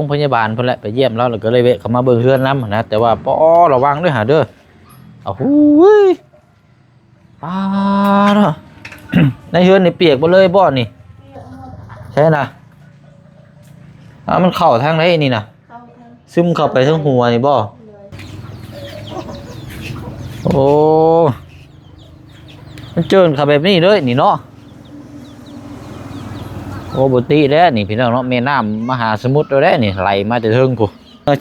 โรงพยาบาลเพิ่นแหละไปเยี่ยมแล้วก็เลยเวะเข้ามาเบิ่งเฮือนน้ำนะแต่ว่าปอระวังด้วยหาเด้อเอาหูยป้าเนาะ ในเฮือนนี่เปียกบ่เลยบ่นี่ใช่นะมันเข้าทางไหนนี่นะซึมเข้าไปทั้งหัวนี่บ่โอ้มันเจินเข้าแบบนี้เลยนี่เนาะโอ้บุตรีแล้วนี่พี่น้องเนาะแม่น้ำมหาสมุทรแล้วนี่ไหลมาแต่เทิงกู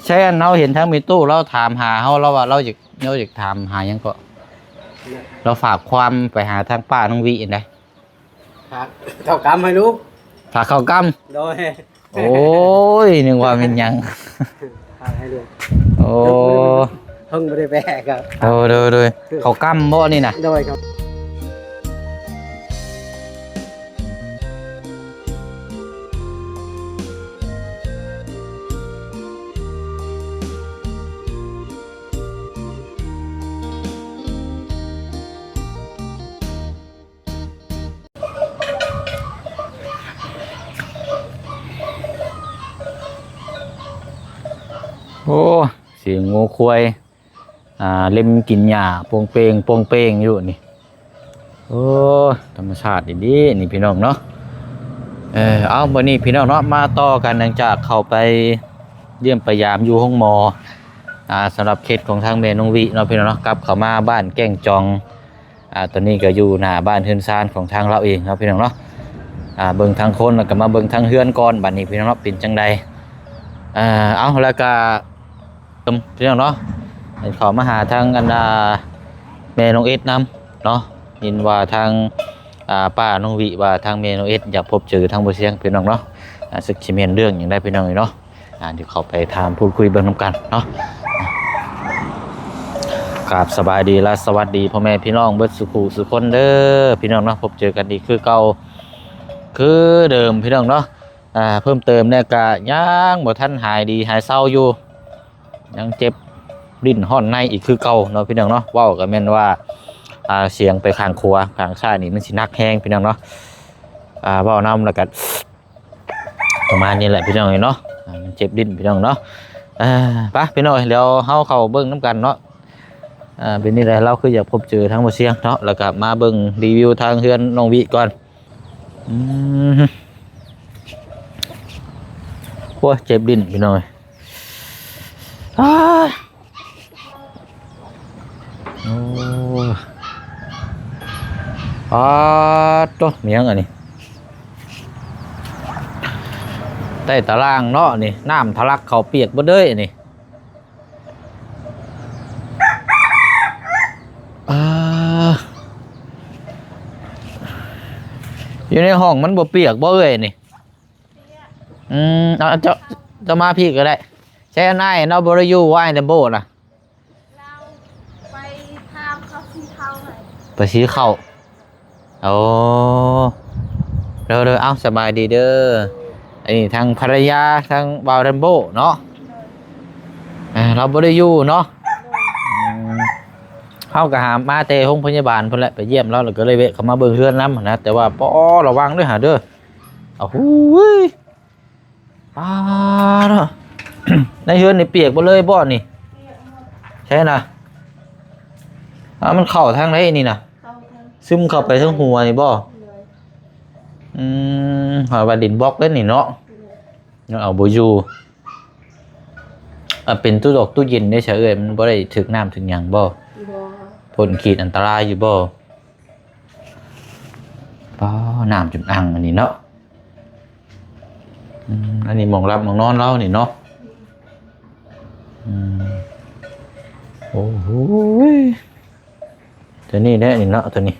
ใช่เราเห็นทั้งมีตู้เราถามหาเขาเราว่าเราอยากถามหายังก็เราฝากความไปหาทางป้าน้องวิเห็นไหมฝากเข้ากำให้ลูกฝากเข้ากำโดยโอ้ยนึกว่าเป็นยังฝากให้ลูกโอ้เพิ่งไม่ได้แบกครับโอ้โดยเข้ากำบ่นี่นะโดยครับโอ้เสียงงูควายเล็มกินหญ้าโปงเปงอยู่นี่โอ้ธรรมชาติดีๆนี่พี่น้องเนาะเอาวันนี้พี่น้องเนาะมาต่อกันหลังจากเข้าไปเยี่ยมพยายามอยู่ห้องหมอสำหรับเคสของทางเมนงวิเนาะพี่น้องเนาะกลับเข้ามาบ้านแก้งจองตอนนี้ก็อยู่หน้าบ้านเฮือนซานของทางเราเองครับพี่น้องเนาะเบิ่งทางคนแล้วก็มาเบิ่งทางเฮือนก่อนบัดนี้พี่น้องเนาะเป็นจังใดเอาแล้วก็พี่น้องเนาะขอมาหาทางอันแม่น้องเอสนำเนาะยินว่าทางป้าน้องวิว่าทางแม่น้องเอสอยากพบเจอทางบ่เสียงพี่น้องเนาะสึกชิเมนเรื่องอย่างได้พี่น้องเนาะเดี๋ยวเขาไปถามพูดคุยเบิ่งนำกันเนาะกราบสบายดีและสวัสดีพ่อแม่พี่น้องเบิดสุขุสุคนเด้อพี่น้องเนาะพบเจอกันดีคือเก่าคือเดิมพี่น้องเนาะเพิ่มเติมเนี่ยก็ยังบ่ทันหายดีหายเศร้าอยู่ยังเจ็บดิ้นห่อนในอีกคือเก่าเนาะพี่น้องเนาะว้าวก็แม่นว่าเสียงไปข้างครัวข้างซ้ายนี่มันสินักแห้งพี่น้องเนาะว้าวนำแล้วก็ประมาณนี้แหละพี่น้องเนาะมันเจ็บดิ้นพี่น้องเนาะไปพี่น้องเดี๋ยวเฮาเข้าเบิ่งน้ำกันเนาะเป็นนี่แหละเราคืออยากพบเจอทั้งหมดเสียงเนาะแล้วก็มาเบิ่งรีวิวทางเฮือนน้องวิก่อนโอ้ยเจ็บดิ้นพี่น้องโอ้ตัวเมียงอันนี้ใต้ตารางเนาะนี่น้ำทะลักเขาเปียกบ่เด้ยนี่อยู่ในห้องมันบ่เปียกบ่เอ้ยนี่จะมาพี่ก็ได้ใช่นายเราบริยูว่ายในโบสถ์นะเราไปทำเขาซีเขาหน่อยไปชี้เข้าโอ้เด้อเอาสบายดีเด้อไอ้ทางภรรยาทางบาวเรนโบเนาะเราบริยูเนาะเข้ากับหามาเตะห้องพยาบาลเพิ่นแหละไปเยี่ยมแล้วก็เลยเวะเข้ามาเบิ่งเฮือนน้ำนะแต่ว่าปอระวังด้วยหาเด้อเอาหูยป้าเนาะ ในเฮือนนี่เปียกบ่เลยบ่นี่ใช่นะมันเข้าทางไหนนี่นะซึมเข้าไปทั้งหัวนี่บ่หาว่าดินบล็อกเด้นี่เนาะเอาบ่อยู่เป็นตู้ดอกตู้เย็นได้เฉยมันบ่ได้ถึกน้ำถึงหยังบ่พ้นขีดอันตรายอยู่บ่น้ำจุดอังอันนี้เนาะอันนี้มองรับมองนอนเรานี่เนาะโอ้โหตัวนี้ได้นี่เนาะตัวนี้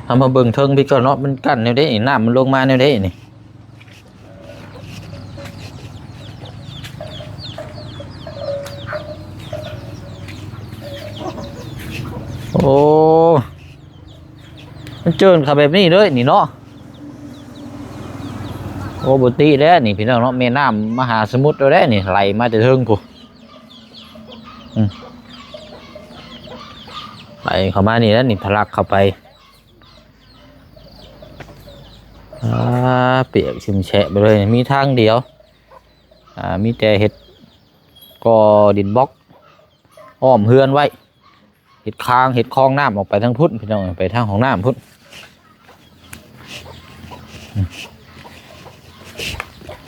ทำมาเบิ่งเทิงพี่ก็เนาะมันกั้นแนวได้น้ำมันลงมาแนวได้นี่โอ้มันเจินเข้าแบบนี้เลยนี่เนาะโอ้บุตรีแล้วนี่พี่น้องเนาะแม่น้ำมหาสมุทรแล้วนี่ไหลมาแต่เทิงกูไหลเข้ามานี่แล้วนี่ทะลักเข้าไป เปียกชิมแฉะไปเลยมีทางเดียวมีแต่เห็ดก่อดินบล็อกอ้อมเฮือนไว้เห็ดคางเห็ดคลองน้ำออกไปทางพุทธพี่น้องไปทางของน้ำพุทธ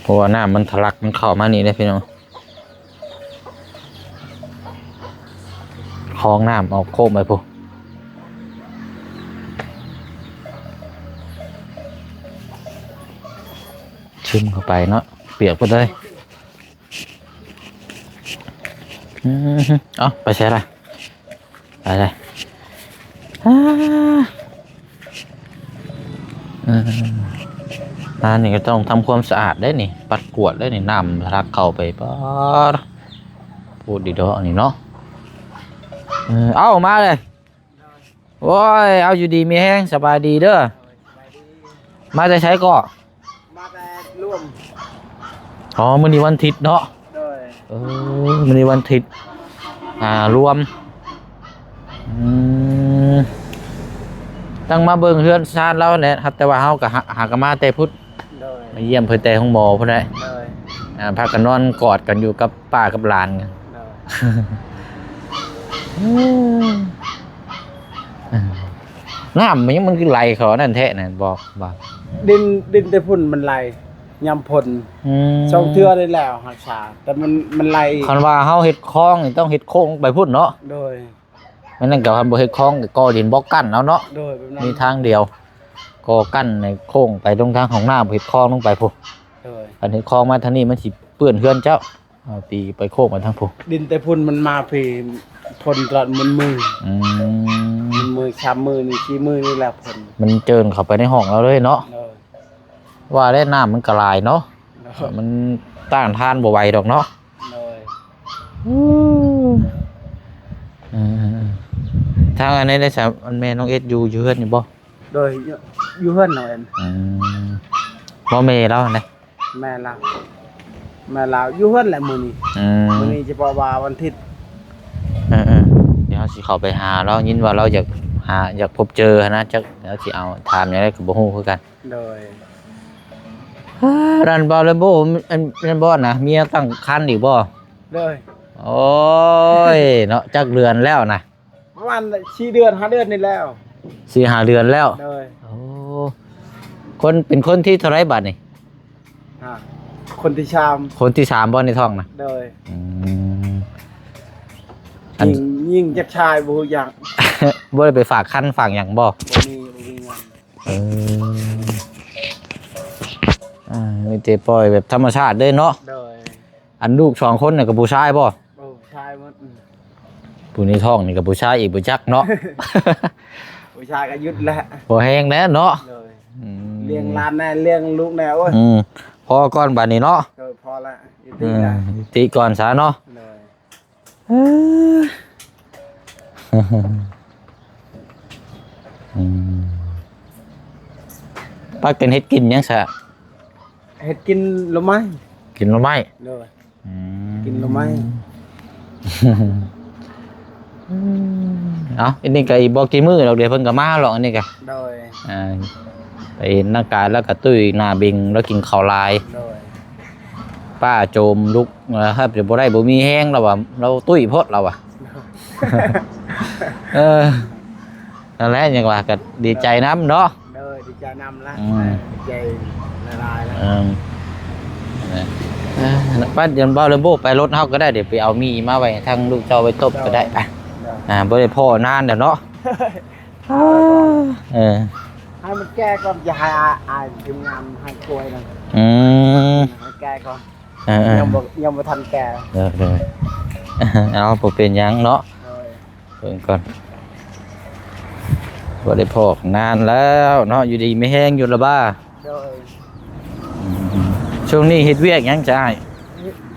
เพราะว่าน้ำมันทะลักมันเข้ามานี่เลยพี่น้องคลองน้ำออกโค้งไปพวกชิมเข้าไปเนาะเปียกไปเลยเอาไปใช้อะไรไปเลยนี่ก็ต้องทำความสะอาดได้นี่ปัดกวาดได้นี่น้ำทะลักเข้าไปป๊อดพูดดีดอกนี่เนาะเอามาเลยโอ้ยเอาอยู่ดีมีแห้งสบายดีเด้อมาจะใช้ก่อมาแต่ร่วมอ๋อมื้อนี้วันอาทิตย์เนาะมื้อนี้วันอาทิตย์รวมตั้งมาเบิ่งเฮือนชาติแล้วเนี่ยครับแต่ว่าเฮาก็หากมาแต่พุทธมาเยี่ยมเพิ่นแต่ห้องหมอพุ่นได้พากันนอนกอดกันอยู่กับป้ากับหลานกันน้ำมันคือไหลเขานั่นแท้นั่นบอกดินแต่พุ่นมันไหลยำพ่นช่องเทื่อได้แล้วหักษาแต่มันไหลคันว่าเฮาเฮ็ดคลองนี่ต้องเฮ็ดโค้งไปพุ่นเนาะโดยมันนั่นก็คันบ่เฮ็ดคลองก็ก่อดินบล็อกกั้นเอาเนาะโดยแบบนั้นมีทางเดียวก่อกั้นในโค้งไปตรงทางของน้ำเฮ็ดคลองลงไปพุ่นโดยอันเฮ็ดคลองมาทางนี้มันสิเปื้อนเฮือนเจ้าเอาตีไปโค้งไปทางพุ่นดินแต่พุ่นมันมาพี่พ่นตลอดมือช้ำมือนี่ชี้มือนี่แหละพ่นมันเจินเข้าไปในห้องเราเลยเนาะว่าได้น้ำมันกระลายเนาะมันต้านทานบ่ไหวดอกเนาะทางอันนี้ได้สามอันแม่น้องเอสอยู่เฮือนอยู่บ่โดยอยู่เฮือนหน่อยบ่แม่แล้วนะแม่เราอยู่เฮือนแหละมื้อนี้เฉพาะว่าวันอาทิตย์เดี๋ยวสิเข้าไปหาเรายินว่าเราอยากพบเจอนะจักแล้วสิเอาถามอย่างไรก็บ่ฮู้คือกันโดยรันบ่เลยบ่รันบ่นะเมียตั้งคันอีกบ่เลยโอ้ยเนาะจักเดือนแล้วนะประมาณ4 เดือน5 เดือนนี่แล้ว 4-5 เดือนแล้วเลยโอ้คนเป็นคนที่เท่าไรบัดนี่คนที่3บ่ในท้องนะเลยยิ่งจักชายบ่อย่างบ่ได้ไปฝากคันฝากหยังบ่มีเงินมีแต่ปล่อยแบบธรรมชาติเด้เนาะอันลูก2คนน่ะก็ผู้ชายบ่ชายหมดผู้นี้ท้องนี่ก็ผู้ชายอีกบ่จักเนาะผู้ชายก็หยุดแล้วบ่แฮงแล้วเนาะเลี้ยงหลานแน่เลี้ยงลูกแน่โอ้ยพอก่อนบัดนี้เนาะพอแล้วติก่อนซะเนาะป้ากินเฮ็ดกินยังซะเฮ็ดกินลมไม้กินลมไม้เลยกินลมไม้เอาอันนี้ก็อีบอกกี่มื้อเราเดี๋ยวเพิ่นก็มาหรอกอันนี้ก็โดยไปร่างกายแล้วก็ตุ้ยหน้าบิงแล้วกินข้าวลายป้าโจมลุกครับเดี๋ยวบ่ได้บ่มีแห้งแล้วว่าเราตุ้ยโพดเราอ่ะนั่นแหละอย่างว่าก็ดีใจน้ำเนาะดีใจน้ำละดีใจละลายแล้วป้าเดี๋ยวบ่าวเลมโบไปรถเฮาก็ได้เดี๋ยวไปเอามีมาไว้ทางลูกเจ้าไว้ตบก็ได้บ่ได้พ่อนานเดี๋ยวเนาะให้มันแก้ก่อนอย่าให้อายทำงานให้ป่วยนะให้แก้ก่อนยังบ่ทันแก่เอาบ่เป็นหยังเนาะเพิ่นก่อนบ่ได้พอกนานแล้วเนาะอยู่ดีไม่แห้งอยู่ละบ้าช่วงนี้เฮ็ดเวียกหยังจ้า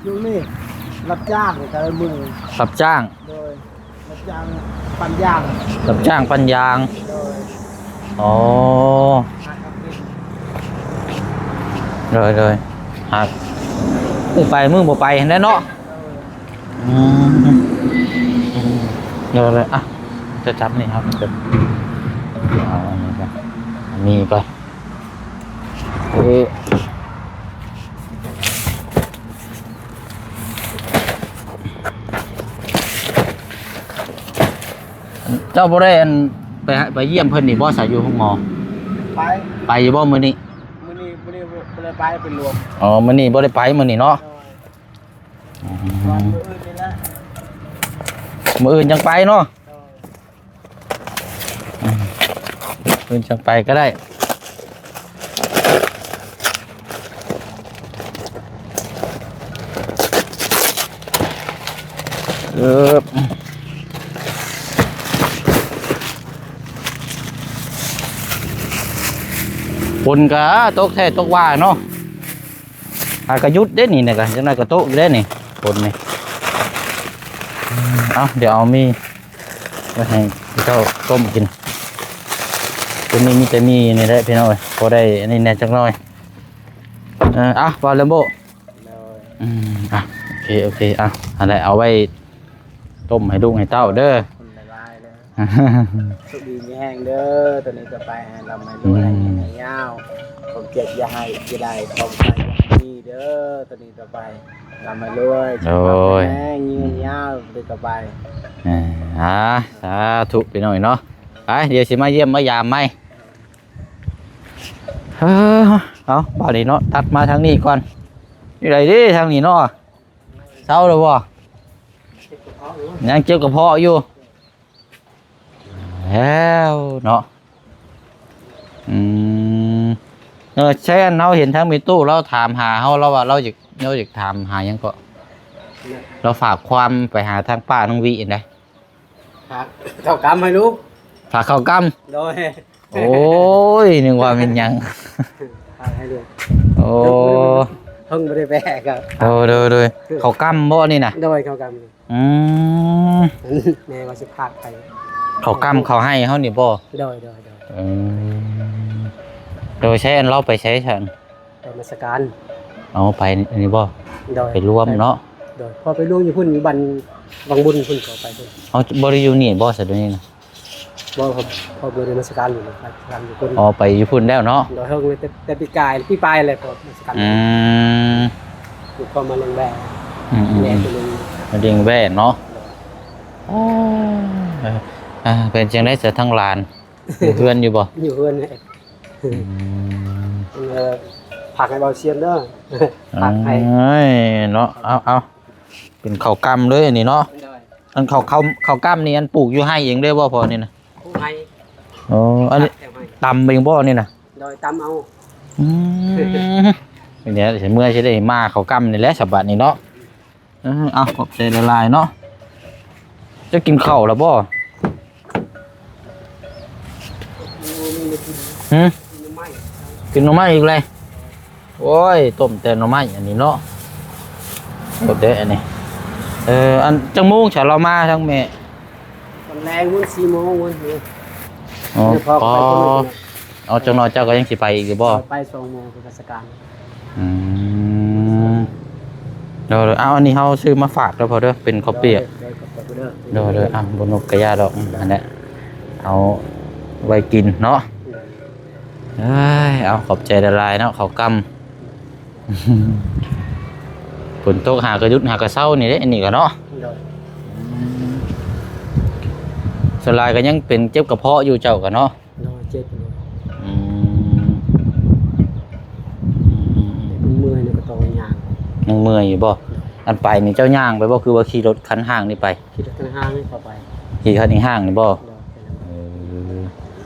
ช่วงนี้รับจ้างแต่ละมื้อรับจ้างรับจ้างปั่นยางรับจ้างปั่นยางอ๋อเลยหักมึงไปมึงบ่ไปเห็นได้เนาะเลยอ่ะจะจับนี่ครับจะเอาอันนี้ก่อนมีก่อน เจ้าบ่ได้อันไปเยี่ยมเพิ่นนี่บ่ใส่อยู่ห้องหมอ ไป ไปอยู่บ่มื้อนี้ มื้อนี้บ่ได้ไปเป็นรวม อ๋อมื้อนี้บ่ได้ไปมื้อนี้เนาะ วันมื้ออื่นนี่แหละ มื้ออื่นจังไปเนาะมื้ออื่นจังไปก็ได้คนก็ตกแท้ตกว่าเนาะหากระยุดเด้นี่เนี่ยก็จังได๋ก็ตกอยู่เด้นี่คนนี่เอาเดี๋ยวเอามีไว้ให้เจ้าต้มกินตัวนี้มีแต่มีนี่แหละพี่น้อยพอได้อันนี้แหน่จักหน่อยเอาบอลเลมโบอ่ะโอเคอะไรเอาไว้ต้มให้ลูกให้เต้าเด้อ คนละลายเด้อสุดดีมีแห้งเด้อตัวนี้จะไปให้เราไม่รู้อะไรให้ยาวผมเจ็บอย่าให้จะได้ผมไปนี่เด้อตัวนี้จะไปเราไม่รู้แห้งยืนยาวตัวจะไปสาธุไปหน่อยเนาะไปเดี๋ยวสิมาเยี่ยมมายามไหมเอาบ่าวนี้เนาะตัดมาทางนี้ก่อนอยู่ไหนดิทางนี้เนาะเศร้าเลยบ่ยังเจ็บกระเพาะอยู่แล้วเนาะใช่เราเห็นทางมีตู้เราถามหาเราว่าเราอยากถามหายังก็เราฝากความไปหาทางป้าน้องวิได้เข้ากำให้ลูกฝากเข้ากำโดยโอ้ยนึกว่าเป็นยังฝากให้ลูกโอ้เพิ่งไม่ได้แบกครับโดยเขากำบ่นี่นะโดยเขากำแม่ว่าสิพากไปเขากำเขาให้เขานี่บ่โดยโดยใช้อันเราไปใช้ฉันไปมาสการเอาไปนี่บ่ไปร่วมเนาะโดยพอไปร่วมอยู่พุ่นบันวังบุญพุ่นเขาไปพุ่นเอาบริยูนี่บ่สัตว์นี้นะบ่ครับพอเบอร์มาสการอยู่นะครับสการอยู่พุ่นอ๋อไปอยู่พุ่นแล้วเนาะโดยเฮงแต่ปีกายพี่ปลายเลยพอมาสการอยู่ก็มาเลี้ยงแบะแม่ตัวนึงมาเลี้ยงแบะเนาะเป็นจังได้เสียทั้งลานเพื่อนอยู่บ่อยู่เพื่อนผักให้เบาเชียนเด้อผักให้เนาะเอาเป็นข้าวกำเลยอันนี้เนาะอันข้าวกำนี่อันปลูกอยู่ให้เองได้บ่พอนี่นะให้อ๋ออันนี้ตำเองบ่นี่นะโดยตำเอาเนี่ยเมื่อใช้ได้มาข้าวกำนี่แหละฉบับนี้เนาะเอาขอบใจละลายเนาะจะกินข้าวแล้วบ่กินหน่อไม้อีกเลยโอ้ยต้มแต่หน่อไม้อันนี้เนาะหมดเด้ออันนี้อันจังมุ้งฉันเรามาทั้งแม่ตอนแรงวัน4 โมงวันเอาจังน้อยเจ้าก็ยังสิไปอีกบ่ไป2 โมงคือราชการเดี๋ยวเอาอันนี้เขาซื้อมาฝากแล้วพอเด้อเป็นข้าวเปียกเดี๋ยวบนนกกระยาดอกอันนี้เอาไว้กินเนาะเอาขอบใจละลายเนาะเขากำฝนตกหากระยุดหากระเซ้านี่เด้อันนี้ก็เนาะสลายก็ยังเป็นเจ็บกระเพาะอยู่เจ้ากันเนาะเจ็บเมื่อยนี่ก็ต้องย่างยังเมื่อยอยู่บ่อันไปนี่เจ้าย่างไปบ่คือว่าขี่รถคันห้างนี่ไปขี่รถคันห้างนี่พอไปขี่คันห้างนี่บ่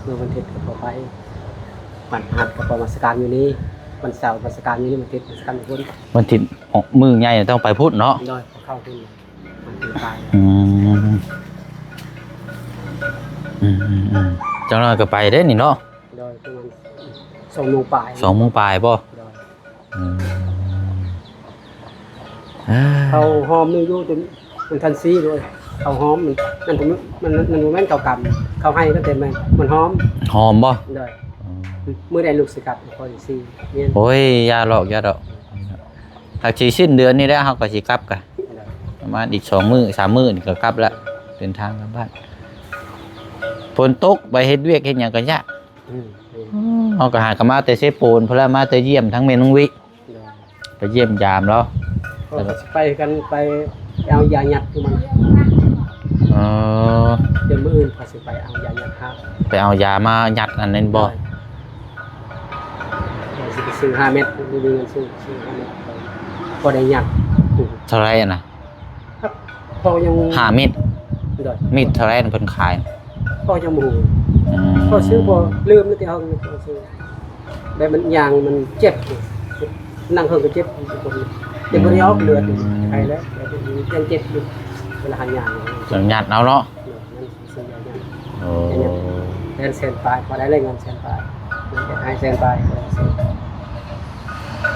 เมื่อวันเทศก็พอไปปั่นหัดกับประมาณสการอยู่นี่วันเสาร์วันสการอยู่นี่มันติดสการอยู่พุ่นวันติดมือใหญ่ต้องไปพุทธเนาะโดยเข้าพุ่นมันติดไปเจ้าหน้าก็ไปได้นี่เนาะโดยประมาณ2 โมงปลาย2 โมงปลายป่ะเขาหอมนี่อยู่จนมันทันซีด้วยเขาหอมมันผมมันแม่นเก่ากำเขาให้ก็เต็มเลยมันหอมป่ะโดยเมื่อได้ลูกสิกับพอซีโอ้ยยาหลอกหากชีสิ้นเดือนนี้ได้เขาก็ชีกลับกันประมาณอีก2 มื้อ 3 มื้อนี่ก็กลับแล้วเดินทางกลับบ้านฝนตกไปเฮ็ดเวียกเฮ็ดหยังก็ยาก เฮาก็หากนมาแต่เซโปนพุ่นละมาแต่เยี่ยมทั้งแม่น้องวิไปเยี่ยมยามแล้ว ก็ไปกันไปเอายาหยัดคือมัน อ๋อ เดี๋ยวมื้ออื่นพาสิไปเอายาหยัดครับ ไปเอายามายัดอันนั้นบ่ สิไปซื้อ5เม็ดมีเงินซื้อ5เม็ดก็ได้หยัด เท่าไหร่อะน่ะ ครับพอยัง 5เม็ด ได้ มีดเท่าไหร่เพิ่นขาย พอยังบ่ฮู้ อืม พอซื้อพอลืมแล้วที่เฮาก็ซื้อแต่มันยางมันเจ็บนั่งเฮิงก็เจ็บคนเจ็บบ่ได้ออกเลือดใครแล้วยังเจ็บอยู่เวลาหายาง จังยัดเอาเนาะ นั่นซื้อยาหยัด โอ้ เงินเซนปลายพอได้เลยเงินเซนปลายเงินให้เซนปลาย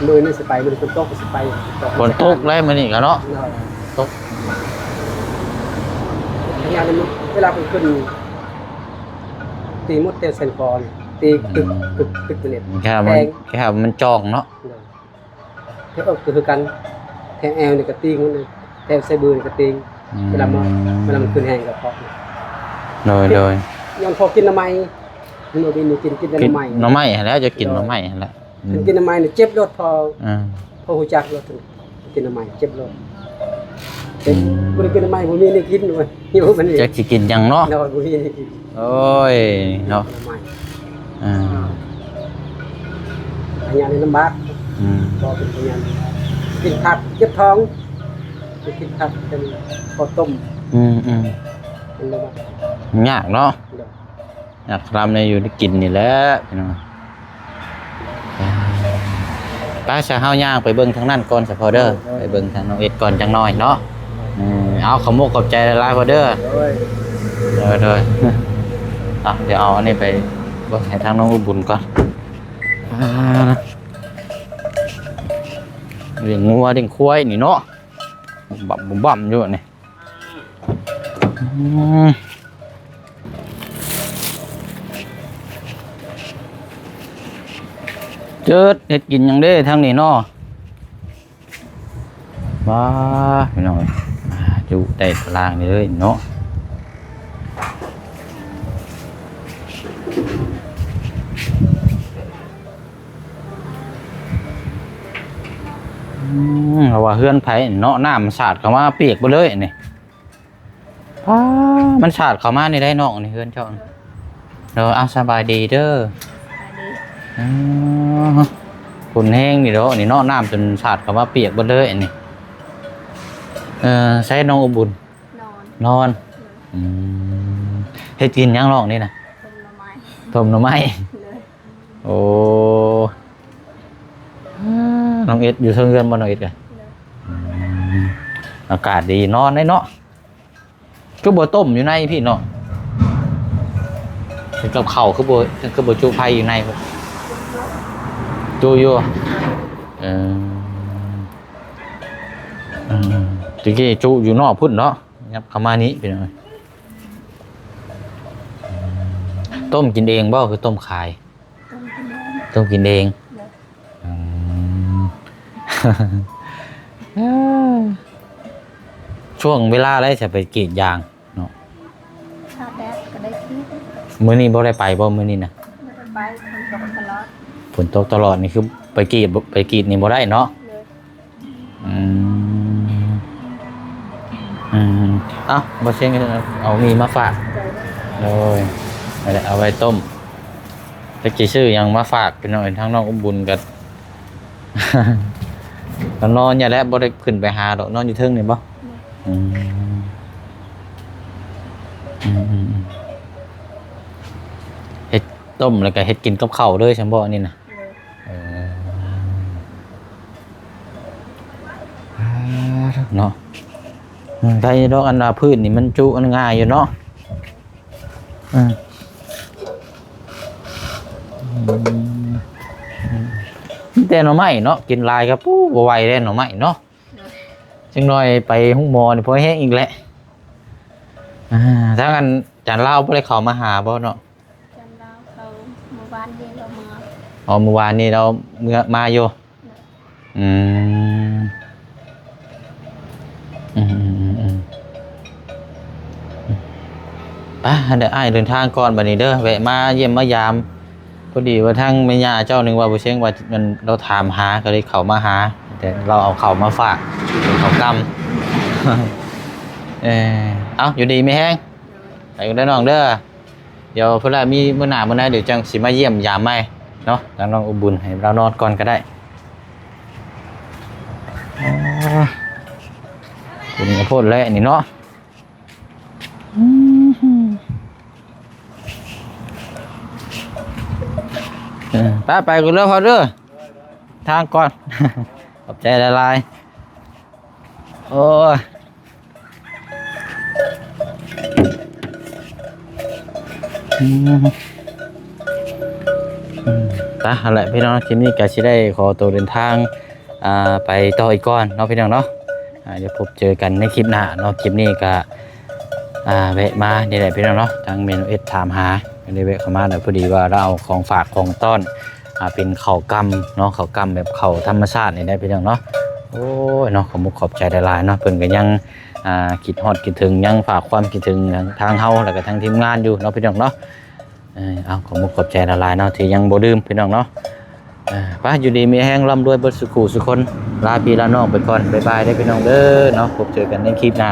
มือนี่สิไปมือคนโต๊ะสิไป ฝนตกแล้วมื้อนี้ก็เนาะตก งานนี้เวลาไปขึ้นตีมดเตลเซนคอนตีตึกเน็ต แค่มันจองเนาะ เท่าคือกันแทงแอลนี่ก็ตีมันแทงไซบือนี่ก็ตีเวลามันขึ้นแห้งกับพอ โดย ย้อนพอกินน้ำไม้มันบ่มีกินแต่ กิน น้ำไม้ หน่อไม้แล้วจะกินหน่อไม้แล้ว กินน้ำไม้นี่เจ็บรถพอ อ่า พอหูจักรถกินน้ำไม้เจ็บรถเจ็บบ่ได้กินน้ำไม้บ่มีนี่กินด้วยหิวมันนี่ จะสิกินหยังเนาะ นอนบ่มีนี่กิน โอ้ยเนาะ น้ำไม้ อ่า อันนี้ลำบาก อืม พอเป็นพยานกินผักเจ็บท้องไปกินผักเป็นข้าวต้ม อืม เป็นลำบาก ยากเนาะ เดี๋ยว อยากทำในอยู่ได้กินนี่แหละพี่น้องป้าจะเฮาย่างไปเบิ่งทางนั้นก่อนซะพอเด้อไปเบิ่งทางน้องเอ็ดก่อนจังน้อยเนาะเอาขโมกขอบใจหลายๆพอเด้อ โอ้ย เด้อเดี๋ยวเอาอันนี้ไปเบิ่งให้ทางน้องอุบุญก่อนเลี้ยงงัวเลี้ยงควายนี่เนาะบ่ำอยู่นี่เจิดเฮ็ดกินหยังเด้ทางนี้เนาะว้าพี่น้องอยู่ใต้ตารางนี่เลยเนาะเราว่าเฮือนไผเนาะน้ำมันสาดเข้ามาเปียกไปเลยนี่มันสาดเข้ามานี่ได้เนาะนี่เฮือนเจ้าเด้อเอาสบายดีเด้อฝนแห้งนี่เด้อนี่เนาะน้ำจนสาดเข้ามาเปียกไปเลยนี่ใช้น้องอุบุญนอนเฮ็ดกินยังลองนี่นะต้มหน่อไม้โอ้น้องเอ็ดอยู่เทิงเรือนบ่น้องเอ็ดกันอากาศดีนอนได้เนาะก็บ่ต้มอยู่ในพี่เนาะกับข้าวคือบ่จูไผอยู่ในจูอยู่ตะกี้จูอยู่นอกพุ่นเนาะยับเข้ามานี้พี่น้องต้มกินเองบ่คือต้มขายต้มกินเองช่วงเวลาอะไรจะไปกรีดยางเนาะ ชาแดดก็ได้คิด มื้อนี้บ่ได้ไปบ่มื้อนี้นะ ไม่ได้ไปคนตกตลอด ฝนตกตลอดนี่คือไปกรีดนี่บ่ได้เนาะ เลย เอ้าบ่เซ็งเอามีมาฝากเลยนั่นแหละเอาไว้ต้มตะกี้ชื่อยังมาฝากพี่น้องทั้งน้องอุ้มบุญกัน ก็นอนอย่าแล้วบ่ได้ขึ้นไปหาดอกนอนอยู่เทิงนี่บ่เฮ็ดต้มแล้วก็เฮ็ดกินกับข้าวเลยซั่นบ่นี่น่ะเนาะไดดอกอันดาพืชนี่มันจุอันง่ายอยู่เนาะแต่หน่อไม้เนาะกินลายครับปู้บ่ไหวได้หน่อไม้เนาะจังหน่อยไปหุ้งหมอนี่พอแห้งอีกแหละถ้ากันจานเล่าบ่ได้เข้ามาหาบ่เนาะ จันดาวเขาเมื่อวานนี้เรามา อ๋อเมื่อวานนี้เรามาอยู่ไปเดี๋ยวอ้ายเดินทางก่อนบัดนี้เด้อแวะมาเยี่ยมมายาม พอดีว่าทั้งแม่ย่าเจ้าหนึงว่าบ่เชียงว่ามันเราถามหาก็เลยเข้ามาหาแต่เราเอาเข้าวมาฝากเป็นข้าวกำ เอาอยู่ดีไม่แห้งไปกันได้อน้องเด้อเดี๋ยวเพื่อนมีมื้อหน้ามื้อหน้าเดี๋ยวจังสิมาเยี่ยมยามใหม่เนาะทางน้องอุบุญให้เรานอนก่อนก็ได้คุณก็พูดแล้วนี่เนาะไปกันเด้อพอเด้อทางก่อน ขอบใจละลายโอ้ยอะไรพี่น้องคลิปนี้ก็จะได้ขอตัวเดินทางไปต่ออีกก่อนเนาะพี่น้องเนาะเดี๋ยวพบเจอกันในคลิปหน้าเนาะคลิปนี้ก็แวะมานี่แหละพี่น้องเนาะทางเมนูเอสถามหาได้แวะเข้ามาเดี๋ยวพอดีว่าเราเอาของฝากของต้อนเป็นข้าวกำเนาะข้าวกำแบบข้าวธรรมชาตินี่ได้พี่น้องเนาะโอ้ยเนาะขอบคุณขอบใจหลายๆเนาะเพิ่นก็ยังคิดฮอดคิดถึงยังฝากความคิดถึงทางเฮาแล้วก็ทางทีมงานอยู่เนาะพี่น้องเนาะเอาขอบคุณขอบใจหลายๆเนาะที่ยังบ่ลืมพี่น้องเนาะไปอยู่ดีมีแห้งร่ำรวยเบิดสุขุสุคนลาพี่ลาน้องไปก่อนบ๊ายบายได้พี่น้องเด้อเนาะพบเจอกันในคลิปหน้า